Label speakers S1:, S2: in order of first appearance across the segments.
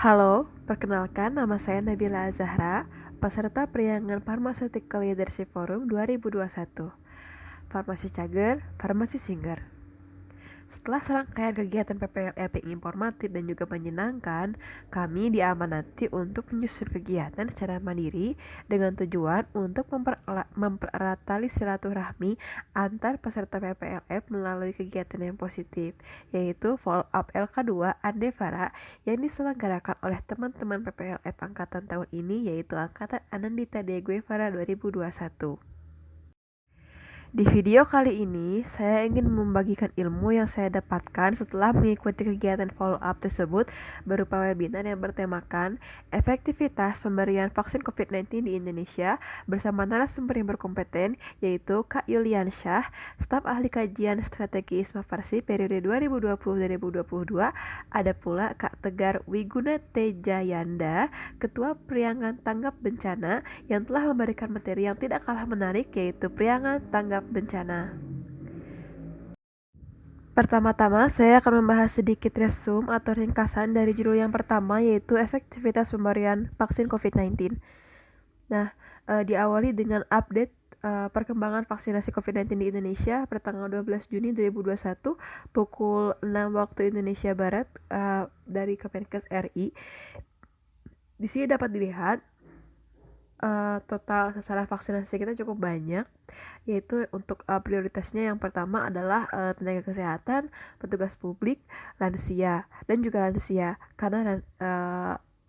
S1: Halo, perkenalkan nama saya Nabila Zahra, peserta periangan Pharmaceutical Leadership Forum 2021. Farmasi Cager, Farmasi Singer. Setelah serangkaian kegiatan PPLF yang informatif dan juga menyenangkan, kami diamanati untuk menyusun kegiatan secara mandiri dengan tujuan untuk mempererat tali silaturahmi antar peserta PPLF melalui kegiatan yang positif, yaitu Follow Up LK2 Andevara yang diselenggarakan oleh teman-teman PPLF angkatan tahun ini, yaitu angkatan Anandita De Guevara 2021. Di video kali ini, saya ingin membagikan ilmu yang saya dapatkan setelah mengikuti kegiatan follow-up tersebut berupa webinar yang bertemakan efektivitas pemberian vaksin COVID-19 di Indonesia bersama narasumber yang berkompeten, yaitu Kak Yulian Syah, staf ahli kajian strategi ISMA Farsi periode 2020-2022, ada pula Kak Tegar Wiguna Tejayanda, Ketua Priangan Tanggap Bencana, yang telah memberikan materi yang tidak kalah menarik, yaitu Priangan Tanggap Bencana. Pertama-tama, saya akan membahas sedikit resume atau ringkasan dari judul yang pertama, yaitu efektivitas pemberian vaksin COVID-19. Nah, diawali dengan update perkembangan vaksinasi COVID-19 di Indonesia pada tanggal 12 Juni 2021 pukul 6 waktu Indonesia Barat dari Kemenkes RI. Di sini dapat dilihat total sasaran vaksinasi kita cukup banyak, yaitu untuk prioritasnya yang pertama adalah tenaga kesehatan, petugas publik, lansia, dan juga lansia, karena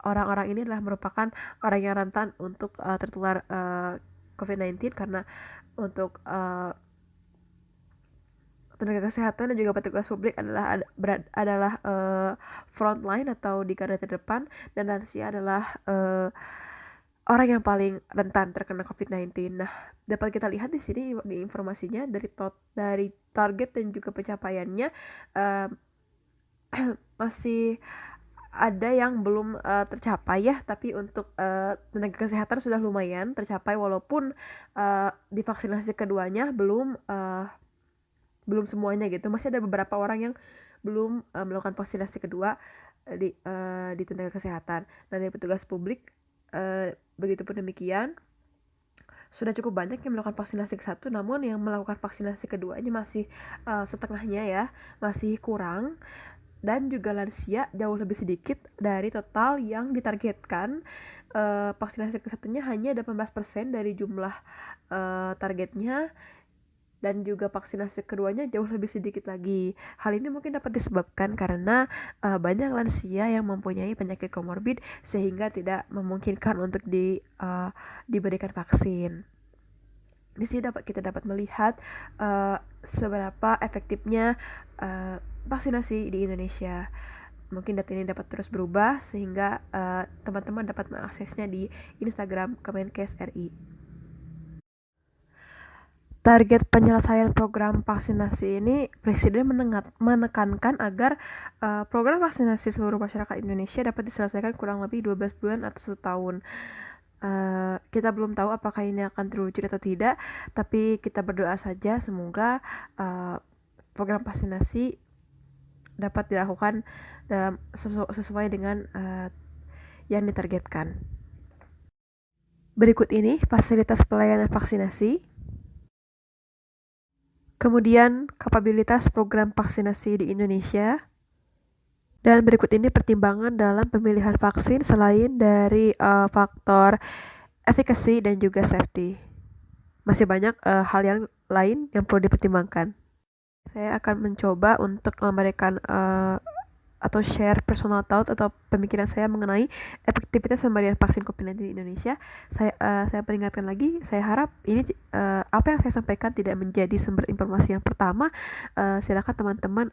S1: orang-orang ini adalah merupakan orang yang rentan untuk tertular COVID-19, karena untuk tenaga kesehatan dan juga petugas publik adalah frontline atau di garda terdepan, dan lansia adalah orang yang paling rentan terkena COVID-19. Nah, dapat kita lihat di sini di informasinya dari target dan juga pencapaiannya masih ada yang belum tercapai ya, tapi untuk tenaga kesehatan sudah lumayan tercapai, walaupun di vaksinasi keduanya belum semuanya gitu. Masih ada beberapa orang yang belum melakukan vaksinasi kedua di tenaga kesehatan. Nah, dari petugas publik begitupun demikian, sudah cukup banyak yang melakukan vaksinasi ke-1, namun yang melakukan vaksinasi keduanya masih setengahnya ya, masih kurang. Dan juga lansia jauh lebih sedikit dari total yang ditargetkan. Vaksinasi ke-1-nya hanya 18% dari jumlah targetnya, dan juga vaksinasi keduanya jauh lebih sedikit lagi. Hal ini mungkin dapat disebabkan karena banyak lansia yang mempunyai penyakit komorbid sehingga tidak memungkinkan untuk diberikan vaksin. Di sini kita dapat melihat seberapa efektifnya vaksinasi di Indonesia. Mungkin data ini dapat terus berubah sehingga teman-teman dapat mengaksesnya di Instagram Kemenkes RI. Target penyelesaian program vaksinasi ini, Presiden menekankan agar program vaksinasi seluruh masyarakat Indonesia dapat diselesaikan kurang lebih 12 bulan atau 1 tahun. Kita belum tahu apakah ini akan terwujud atau tidak, tapi kita berdoa saja semoga program vaksinasi dapat dilakukan sesuai dengan yang ditargetkan. Berikut ini fasilitas pelayanan vaksinasi. Kemudian kapabilitas program vaksinasi di Indonesia. Dan berikut ini pertimbangan dalam pemilihan vaksin selain dari faktor efikasi dan juga safety. Masih banyak hal yang lain yang perlu dipertimbangkan. Saya akan mencoba untuk memberikan atau share personal thought atau pemikiran saya mengenai efektivitas pemberian vaksin COVID-19 di Indonesia. Saya peringatkan lagi, saya harap ini apa yang saya sampaikan tidak menjadi sumber informasi yang pertama. Silakan teman-teman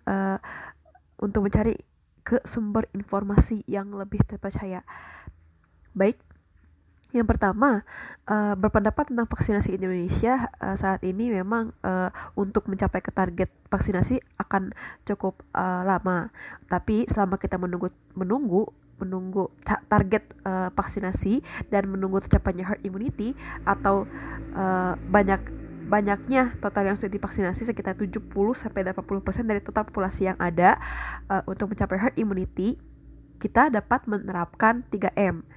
S1: untuk mencari ke sumber informasi yang lebih terpercaya. Baik, yang pertama, berpendapat tentang vaksinasi Indonesia saat ini memang untuk mencapai ke target vaksinasi akan cukup lama. Tapi selama kita menunggu target vaksinasi dan menunggu tercapainya herd immunity atau banyaknya total yang sudah divaksinasi sekitar 70-80% dari total populasi yang ada untuk mencapai herd immunity, kita dapat menerapkan 3M.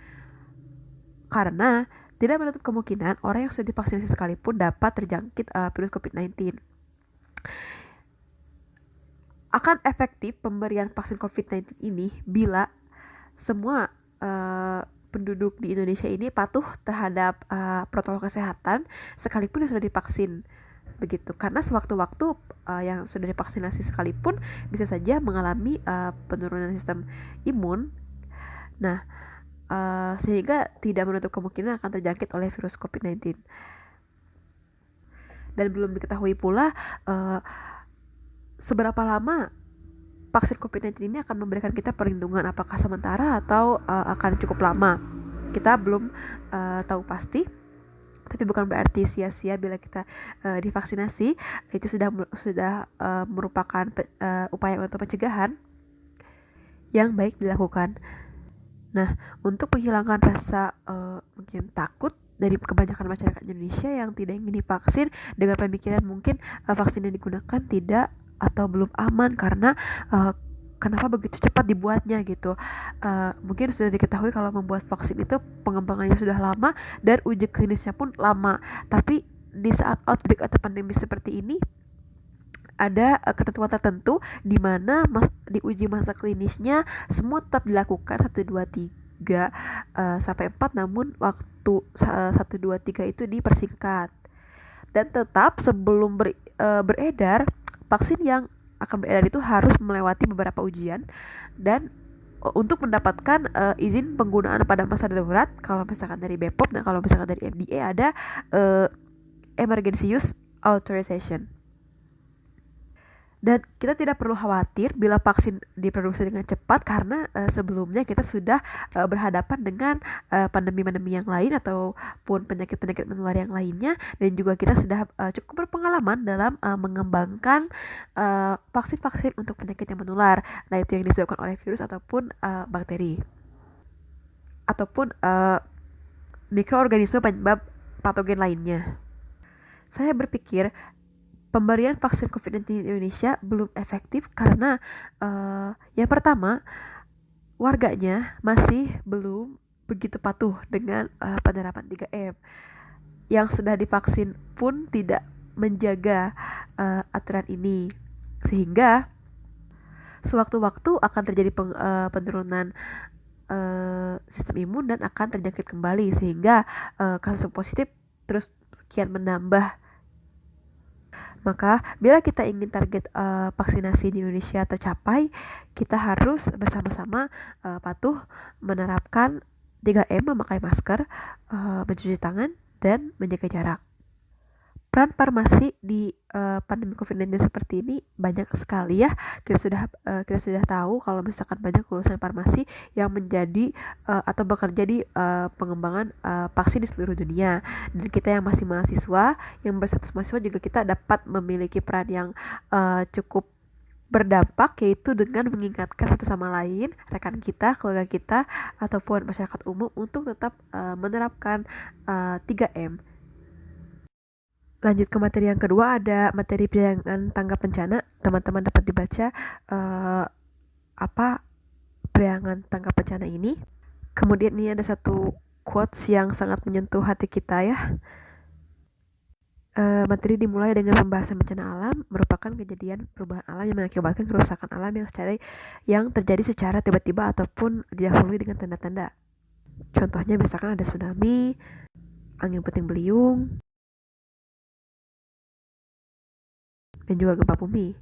S1: Karena tidak menutup kemungkinan orang yang sudah divaksinasi sekalipun dapat terjangkit virus COVID-19. Akan efektif pemberian vaksin COVID-19 ini bila semua penduduk di Indonesia ini patuh terhadap protokol kesehatan sekalipun yang sudah divaksin. Begitu, karena sewaktu-waktu yang sudah divaksinasi sekalipun bisa saja mengalami penurunan sistem imun. Nah, sehingga tidak menutup kemungkinan akan terjangkit oleh virus COVID-19. Dan belum diketahui pula seberapa lama vaksin COVID-19 ini akan memberikan kita perlindungan, apakah sementara atau akan cukup lama. Kita belum tahu pasti, tapi bukan berarti sia-sia bila kita divaksinasi. Itu sudah merupakan upaya untuk pencegahan yang baik dilakukan. Nah, untuk menghilangkan rasa mungkin takut dari kebanyakan masyarakat Indonesia yang tidak ingin divaksin dengan pemikiran mungkin vaksin yang digunakan tidak atau belum aman karena kenapa begitu cepat dibuatnya gitu. Mungkin sudah diketahui kalau membuat vaksin itu pengembangannya sudah lama dan uji klinisnya pun lama. Tapi di saat outbreak atau pandemi seperti ini ada ketentuan tertentu di mana di uji masa klinisnya semua tetap dilakukan 1, 2, 3 sampai 4, namun waktu 1, 2, 3 itu dipersingkat. Dan tetap sebelum beredar, vaksin yang akan beredar itu harus melewati beberapa ujian dan untuk mendapatkan izin penggunaan pada masa darurat kalau misalkan dari BPOM dan kalau misalkan dari FDA ada emergency use authorization. Dan kita tidak perlu khawatir bila vaksin diproduksi dengan cepat karena sebelumnya kita sudah berhadapan dengan pandemi-pandemi yang lain ataupun penyakit-penyakit menular yang lainnya, dan juga kita sudah cukup berpengalaman dalam mengembangkan vaksin-vaksin untuk penyakit yang menular. Nah, itu yang disebabkan oleh virus ataupun bakteri ataupun mikroorganisme penyebab patogen lainnya. Saya berpikir pemberian vaksin COVID-19 di Indonesia belum efektif karena yang pertama, warganya masih belum begitu patuh dengan penerapan 3M. Yang sudah divaksin pun tidak menjaga aturan ini, sehingga sewaktu-waktu akan terjadi penurunan sistem imun dan akan terjangkit kembali, sehingga kasus positif terus kian menambah. Maka bila kita ingin target vaksinasi di Indonesia tercapai, kita harus bersama-sama patuh menerapkan 3M, memakai masker, mencuci tangan, dan menjaga jarak. Peran farmasi di pandemi COVID-19 seperti ini banyak sekali ya. Kita sudah tahu kalau misalkan banyak lulusan farmasi yang menjadi atau bekerja di pengembangan vaksin di seluruh dunia. Dan kita yang masih mahasiswa, yang berstatus mahasiswa juga kita dapat memiliki peran yang cukup berdampak, yaitu dengan mengingatkan satu sama lain, rekan kita, keluarga kita, ataupun masyarakat umum untuk tetap menerapkan 3M. Lanjut ke materi yang kedua, ada materi periangan tanggap bencana. Teman-teman dapat dibaca apa periangan tanggap bencana ini. Kemudian ini ada satu quotes yang sangat menyentuh hati kita ya. Materi dimulai dengan pembahasan bencana alam merupakan kejadian perubahan alam yang mengakibatkan kerusakan alam yang terjadi secara tiba-tiba ataupun didahului dengan tanda-tanda. Contohnya misalkan ada tsunami, angin puting beliung, dan juga gempa bumi,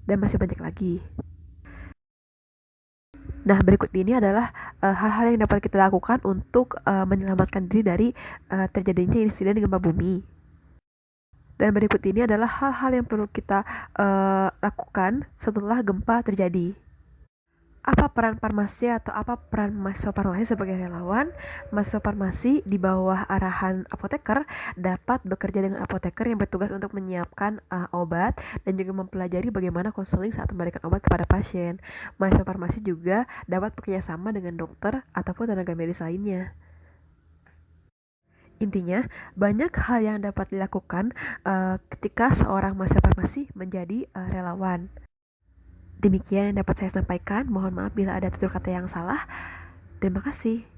S1: dan masih banyak lagi. Nah, berikut ini adalah hal-hal yang dapat kita lakukan untuk menyelamatkan diri dari terjadinya insiden gempa bumi. Dan berikut ini adalah hal-hal yang perlu kita lakukan setelah gempa terjadi. Apa peran farmasi atau apa peran mahasiswa farmasi sebagai relawan? Mahasiswa farmasi di bawah arahan apoteker dapat bekerja dengan apoteker yang bertugas untuk menyiapkan obat dan juga mempelajari bagaimana konseling saat memberikan obat kepada pasien. Mahasiswa farmasi juga dapat bekerja sama dengan dokter ataupun tenaga medis lainnya. Intinya, banyak hal yang dapat dilakukan ketika seorang mahasiswa farmasi menjadi relawan. Demikian yang dapat saya sampaikan. Mohon maaf bila ada tutur kata yang salah. Terima kasih.